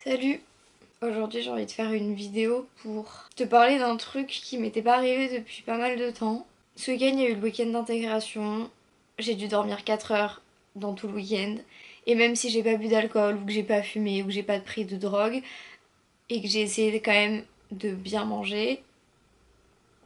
Salut! Aujourd'hui j'ai envie de faire une vidéo pour te parler d'un truc qui m'était pas arrivé depuis pas mal de temps. Ce week-end il y a eu le week-end d'intégration, j'ai dû dormir 4 heures dans tout le week-end. Et même si j'ai pas bu d'alcool ou que j'ai pas fumé ou que j'ai pas pris de drogue et que j'ai essayé quand même de bien manger,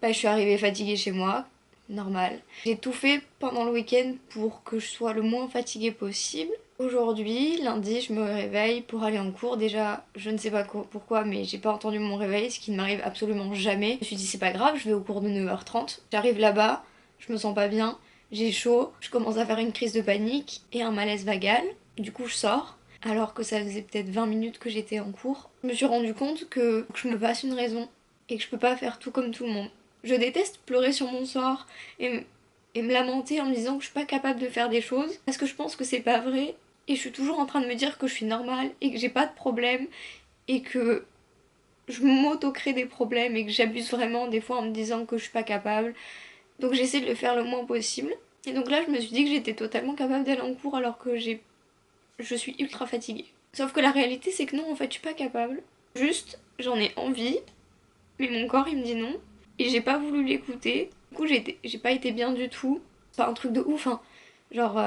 je suis arrivée fatiguée chez moi, normal. J'ai tout fait pendant le week-end pour que je sois le moins fatiguée possible. Aujourd'hui, lundi, je me réveille pour aller en cours. Déjà, je ne sais pas pourquoi, mais j'ai pas entendu mon réveil, ce qui ne m'arrive absolument jamais. Je me suis dit, c'est pas grave, je vais au cours de 9h30. J'arrive là-bas, je me sens pas bien, j'ai chaud, je commence à faire une crise de panique et un malaise vagal. Du coup, je sors, alors que ça faisait peut-être 20 minutes que j'étais en cours. Je me suis rendu compte que je me passe une raison et que je peux pas faire tout comme tout le monde. Je déteste pleurer sur mon sort et me lamenter en me disant que je suis pas capable de faire des choses parce que je pense que c'est pas vrai et je suis toujours en train de me dire que je suis normale et que j'ai pas de problème et que je m'auto-crée des problèmes et que j'abuse vraiment des fois en me disant que je suis pas capable. Donc j'essaie de le faire le moins possible. Et donc là je me suis dit que j'étais totalement capable d'aller en cours alors que je suis ultra fatiguée. Sauf que la réalité c'est que non, en fait je suis pas capable. Juste j'en ai envie, mais mon corps il me dit non. Et j'ai pas voulu l'écouter. Du coup j'ai pas été bien du tout. C'est pas un truc de ouf, hein. Genre,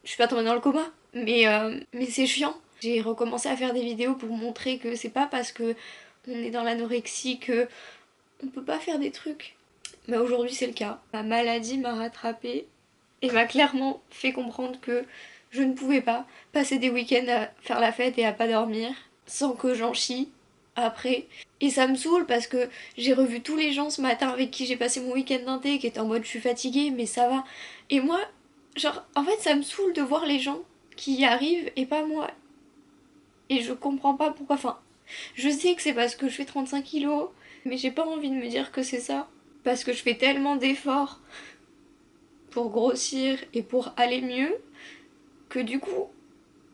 je suis pas tombée dans le coma. Mais c'est chiant. J'ai recommencé à faire des vidéos pour montrer que c'est pas parce que on est dans l'anorexie que on peut pas faire des trucs. Mais aujourd'hui c'est le cas. Ma maladie m'a rattrapée et m'a clairement fait comprendre que je ne pouvais pas passer des week-ends à faire la fête et à pas dormir sans que j'en chie après. Et ça me saoule parce que j'ai revu tous les gens ce matin avec qui j'ai passé mon week-end d'inté qui étaient en mode je suis fatiguée mais ça va. Et moi, genre en fait ça me saoule de voir les gens qui y arrivent et pas moi. Et je comprends pas pourquoi. Enfin, je sais que c'est parce que je fais 35 kilos, mais j'ai pas envie de me dire que c'est ça. Parce que je fais tellement d'efforts pour grossir et pour aller mieux que du coup,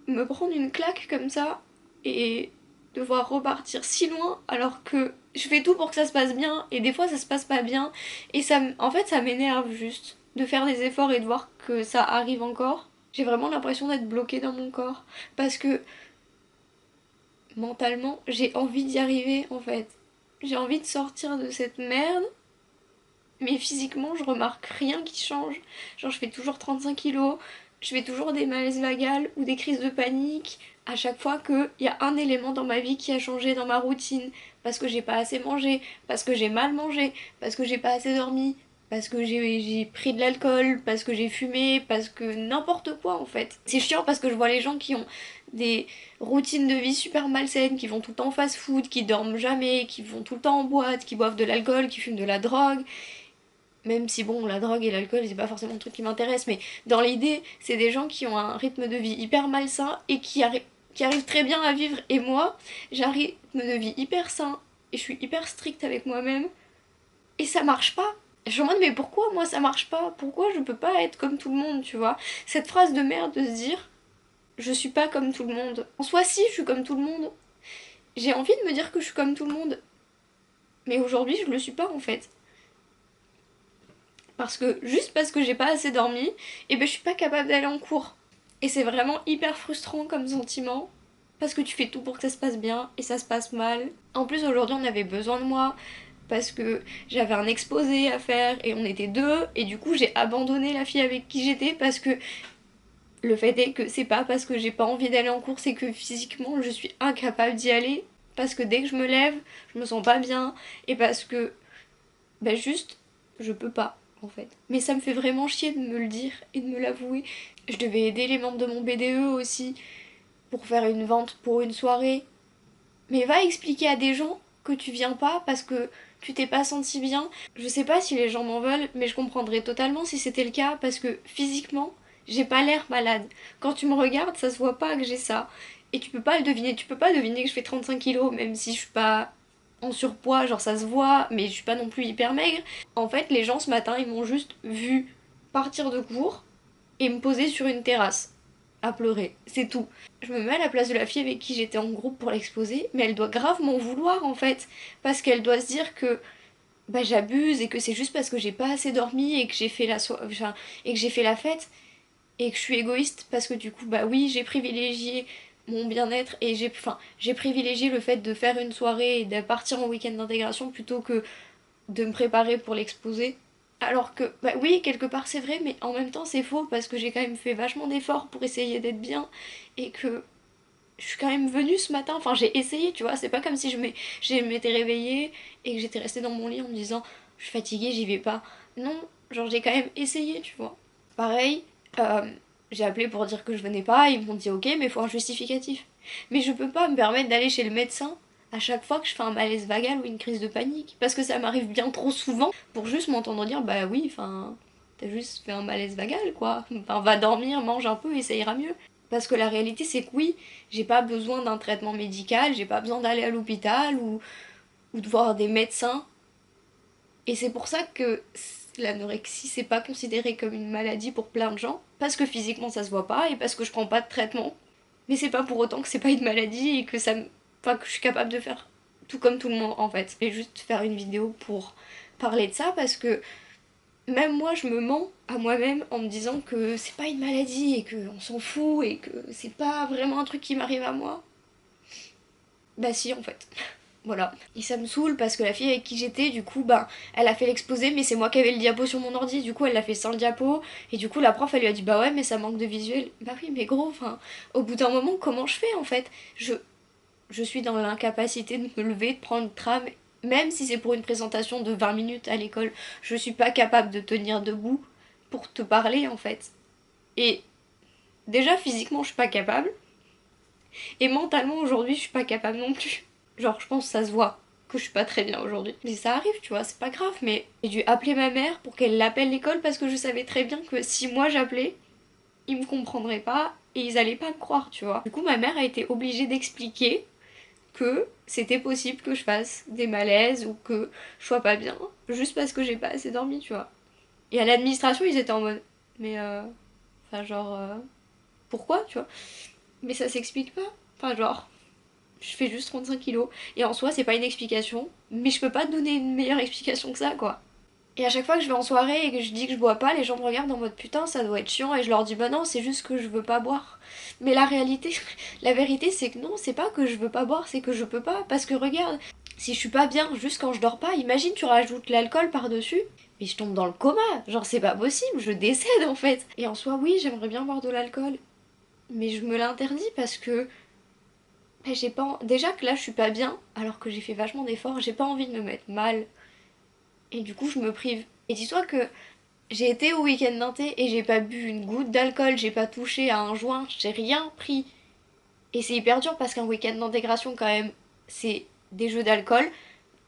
me prendre une claque comme ça et devoir repartir si loin alors que je fais tout pour que ça se passe bien et des fois ça se passe pas bien et en fait ça m'énerve juste de faire des efforts et de voir que ça arrive encore. J'ai vraiment l'impression d'être bloquée dans mon corps parce que mentalement j'ai envie d'y arriver en fait. J'ai envie de sortir de cette merde mais physiquement je remarque rien qui change. Genre je fais toujours 35 kilos, je fais toujours des malaises vagales ou des crises de panique à chaque fois qu'il y a un élément dans ma vie qui a changé dans ma routine. Parce que j'ai pas assez mangé, parce que j'ai mal mangé, parce que j'ai pas assez dormi, parce que j'ai pris de l'alcool, parce que j'ai fumé, parce que n'importe quoi en fait. C'est chiant parce que je vois les gens qui ont des routines de vie super malsaines, qui vont tout le temps en fast-food, qui dorment jamais, qui vont tout le temps en boîte, qui boivent de l'alcool, qui fument de la drogue. Même si bon, la drogue et l'alcool, c'est pas forcément un truc qui m'intéresse, mais dans l'idée, c'est des gens qui ont un rythme de vie hyper malsain et qui arrivent très bien à vivre. Et moi, j'ai un rythme de vie hyper sain et je suis hyper stricte avec moi-même et ça marche pas. Je suis en mode, mais pourquoi moi ça marche pas? Pourquoi je peux pas être comme tout le monde, tu vois? Cette phrase de merde de se dire, je suis pas comme tout le monde. En soi, si, je suis comme tout le monde. J'ai envie de me dire que je suis comme tout le monde. Mais aujourd'hui, je le suis pas en fait. Parce que juste parce que j'ai pas assez dormi, et ben je suis pas capable d'aller en cours. Et c'est vraiment hyper frustrant comme sentiment. Parce que tu fais tout pour que ça se passe bien et ça se passe mal. En plus aujourd'hui on avait besoin de moi parce que j'avais un exposé à faire et on était deux et du coup j'ai abandonné la fille avec qui j'étais parce que le fait est que c'est pas parce que j'ai pas envie d'aller en cours, c'est que physiquement je suis incapable d'y aller. Parce que dès que je me lève, je me sens pas bien et parce que juste je peux pas en fait. Mais ça me fait vraiment chier de me le dire et de me l'avouer. Je devais aider les membres de mon BDE aussi pour faire une vente pour une soirée. Mais va expliquer à des gens que tu viens pas parce que tu t'es pas senti bien. Je sais pas si les gens m'en veulent, mais je comprendrais totalement si c'était le cas parce que physiquement, j'ai pas l'air malade. Quand tu me regardes, ça se voit pas que j'ai ça. Et tu peux pas le deviner, tu peux pas deviner que je fais 35 kilos, même si je suis pas en surpoids, genre ça se voit, mais je suis pas non plus hyper maigre. En fait, les gens ce matin, ils m'ont juste vu partir de cours et me poser sur une terrasse à pleurer, c'est tout. Je me mets à la place de la fille avec qui j'étais en groupe pour l'exposer, mais elle doit grave m'en vouloir en fait, parce qu'elle doit se dire que j'abuse et que c'est juste parce que j'ai pas assez dormi et que j'ai fait et que j'ai fait la fête et que je suis égoïste parce que du coup oui j'ai privilégié mon bien-être et j'ai privilégié le fait de faire une soirée et de partir en week-end d'intégration plutôt que de me préparer pour l'exposer. Alors que, bah oui, quelque part c'est vrai, mais en même temps c'est faux parce que j'ai quand même fait vachement d'efforts pour essayer d'être bien et que je suis quand même venue ce matin, enfin j'ai essayé, tu vois, c'est pas comme si je m'étais réveillée et que j'étais restée dans mon lit en me disant je suis fatiguée, j'y vais pas. Non, genre j'ai quand même essayé, tu vois. Pareil, euh, j'ai appelé pour dire que je venais pas, ils m'ont dit ok, mais il faut un justificatif. Mais je peux pas me permettre d'aller chez le médecin à chaque fois que je fais un malaise vagal ou une crise de panique, parce que ça m'arrive bien trop souvent pour juste m'entendre dire bah oui, enfin, t'as juste fait un malaise vagal quoi. Enfin, va dormir, mange un peu et ça ira mieux. Parce que la réalité c'est que oui, j'ai pas besoin d'un traitement médical, j'ai pas besoin d'aller à l'hôpital ou de voir des médecins. Et c'est pour ça que l'anorexie c'est pas considéré comme une maladie pour plein de gens, parce que physiquement ça se voit pas et parce que je prends pas de traitement. Mais c'est pas pour autant que c'est pas une maladie et que enfin, que je suis capable de faire tout comme tout le monde en fait. Je vais juste faire une vidéo pour parler de ça parce que même moi je me mens à moi-même en me disant que c'est pas une maladie et qu'on s'en fout et que c'est pas vraiment un truc qui m'arrive à moi. Bah si en fait. Voilà. Et ça me saoule parce que la fille avec qui j'étais, du coup, bah, elle a fait l'exposé, mais c'est moi qui avais le diapo sur mon ordi, du coup, elle l'a fait sans le diapo, et du coup, la prof, elle lui a dit, bah ouais, mais ça manque de visuel. Bah oui, mais gros, enfin, au bout d'un moment, comment je fais en fait je suis dans l'incapacité de me lever, de prendre le tram, même si c'est pour une présentation de 20 minutes à l'école, je suis pas capable de tenir debout pour te parler en fait. Et déjà, physiquement, je suis pas capable, et mentalement, aujourd'hui, je suis pas capable non plus. Genre, je pense que ça se voit que je suis pas très bien aujourd'hui. Mais ça arrive, tu vois, c'est pas grave. Mais j'ai dû appeler ma mère pour qu'elle l'appelle l'école parce que je savais très bien que si moi j'appelais, ils me comprendraient pas et ils allaient pas me croire, tu vois. Du coup, ma mère a été obligée d'expliquer que c'était possible que je fasse des malaises ou que je sois pas bien juste parce que j'ai pas assez dormi, tu vois. Et à l'administration, ils étaient en mode, mais enfin, genre, pourquoi, tu vois. Mais ça s'explique pas. Enfin, genre, je fais juste 35 kilos. Et en soi, c'est pas une explication. Mais je peux pas te donner une meilleure explication que ça, quoi. Et à chaque fois que je vais en soirée et que je dis que je bois pas, les gens me regardent en mode putain, ça doit être chiant. Et je leur dis bah non, c'est juste que je veux pas boire. Mais la réalité, la vérité, c'est que non, c'est pas que je veux pas boire, c'est que je peux pas. Parce que regarde, si je suis pas bien juste quand je dors pas, imagine tu rajoutes l'alcool par-dessus. Mais je tombe dans le coma. Genre, c'est pas possible, je décède en fait. Et en soi, oui, j'aimerais bien boire de l'alcool. Mais je me l'interdis parce que j'ai pas. Déjà que là je suis pas bien, alors que j'ai fait vachement d'efforts, j'ai pas envie de me mettre mal. Et du coup je me prive. Et dis-toi que j'ai été au week-end d'inté et j'ai pas bu une goutte d'alcool, j'ai pas touché à un joint, j'ai rien pris. Et c'est hyper dur parce qu'un week-end d'intégration quand même, c'est des jeux d'alcool,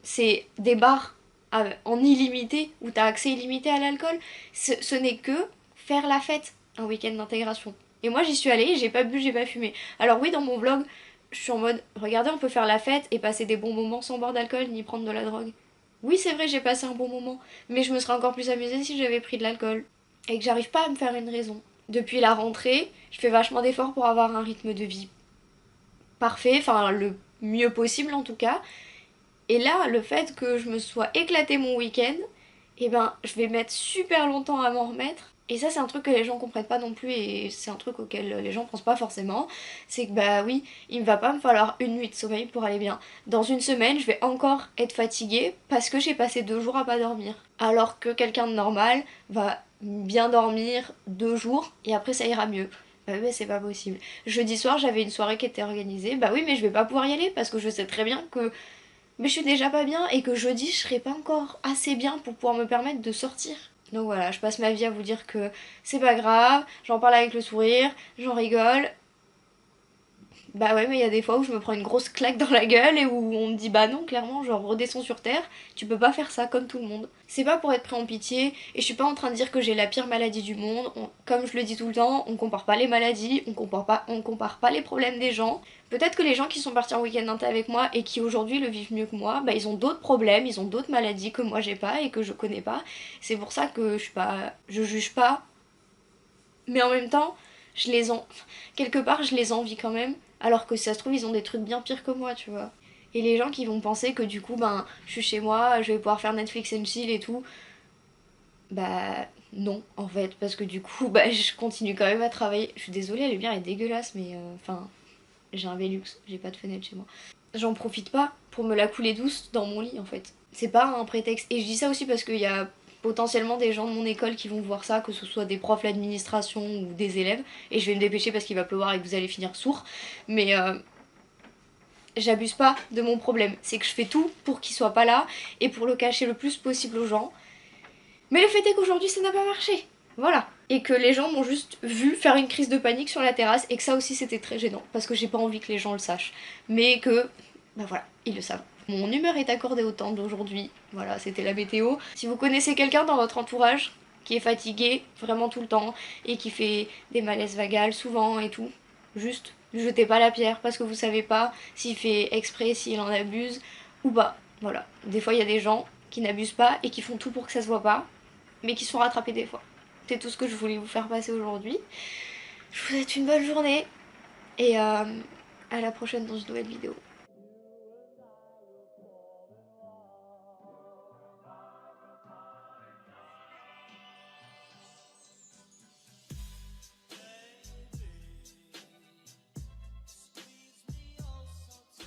c'est des bars en illimité où t'as accès illimité à l'alcool. Ce n'est que faire la fête, un week-end d'intégration. Et moi j'y suis allée, j'ai pas bu, j'ai pas fumé. Alors oui, dans mon vlog, je suis en mode, regardez, on peut faire la fête et passer des bons moments sans boire d'alcool ni prendre de la drogue. Oui, c'est vrai, j'ai passé un bon moment, mais je me serais encore plus amusée si j'avais pris de l'alcool. Et que j'arrive pas à me faire une raison. Depuis la rentrée, je fais vachement d'efforts pour avoir un rythme de vie parfait, enfin le mieux possible en tout cas. Et là, le fait que je me sois éclaté mon week-end, eh ben, je vais mettre super longtemps à m'en remettre. Et ça, c'est un truc que les gens comprennent pas non plus et c'est un truc auquel les gens pensent pas forcément. C'est que bah oui, il me va pas me falloir une nuit de sommeil pour aller bien. Dans une semaine, je vais encore être fatiguée parce que j'ai passé 2 jours à pas dormir. Alors que quelqu'un de normal va bien dormir 2 jours et après ça ira mieux. Bah oui, mais c'est pas possible. Jeudi soir, j'avais une soirée qui était organisée. Bah oui, mais je vais pas pouvoir y aller parce que je sais très bien que mais je suis déjà pas bien et que jeudi je serai pas encore assez bien pour pouvoir me permettre de sortir. Donc voilà, je passe ma vie à vous dire que c'est pas grave, j'en parle avec le sourire, j'en rigole. Bah ouais, mais il y a des fois où je me prends une grosse claque dans la gueule et où on me dit bah non, clairement, genre redescends sur terre, tu peux pas faire ça comme tout le monde. C'est pas pour être pris en pitié et je suis pas en train de dire que j'ai la pire maladie du monde. Comme je le dis tout le temps, on compare pas les maladies, on compare pas les problèmes des gens. Peut-être que les gens qui sont partis en week-end inté avec moi et qui aujourd'hui le vivent mieux que moi, bah ils ont d'autres problèmes, ils ont d'autres maladies que moi j'ai pas et que je connais pas. C'est pour ça que je juge pas, mais en même temps, je les en... quelque part, je les envie quand même, alors que si ça se trouve, ils ont des trucs bien pires que moi, tu vois. Et les gens qui vont penser que du coup, ben, je suis chez moi, je vais pouvoir faire Netflix and chill et tout, bah non, en fait, parce que du coup, bah je continue quand même à travailler. Je suis désolée, la lumière est dégueulasse, mais enfin, j'ai un Velux, j'ai pas de fenêtre chez moi. J'en profite pas pour me la couler douce dans mon lit en fait. C'est pas un prétexte. Et je dis ça aussi parce qu'il y a potentiellement des gens de mon école qui vont voir ça, que ce soit des profs, l'administration ou des élèves. Et je vais me dépêcher parce qu'il va pleuvoir et que vous allez finir sourd. Mais j'abuse pas de mon problème. C'est que je fais tout pour qu'il soit pas là et pour le cacher le plus possible aux gens. Mais le fait est qu'aujourd'hui ça n'a pas marché. Voilà. Et que les gens m'ont juste vu faire une crise de panique sur la terrasse et que ça aussi c'était très gênant parce que j'ai pas envie que les gens le sachent. Mais que, bah voilà, ils le savent. Mon humeur est accordée au temps d'aujourd'hui. Voilà, c'était la météo. Si vous connaissez quelqu'un dans votre entourage qui est fatigué vraiment tout le temps et qui fait des malaises vagales souvent et tout, juste ne jetez pas la pierre parce que vous savez pas s'il fait exprès, s'il en abuse ou pas. Voilà. Des fois il y a des gens qui n'abusent pas et qui font tout pour que ça se voit pas, mais qui sont rattrapés des fois. C'est tout ce que je voulais vous faire passer aujourd'hui. Je vous souhaite une bonne journée et à la prochaine dans une nouvelle vidéo.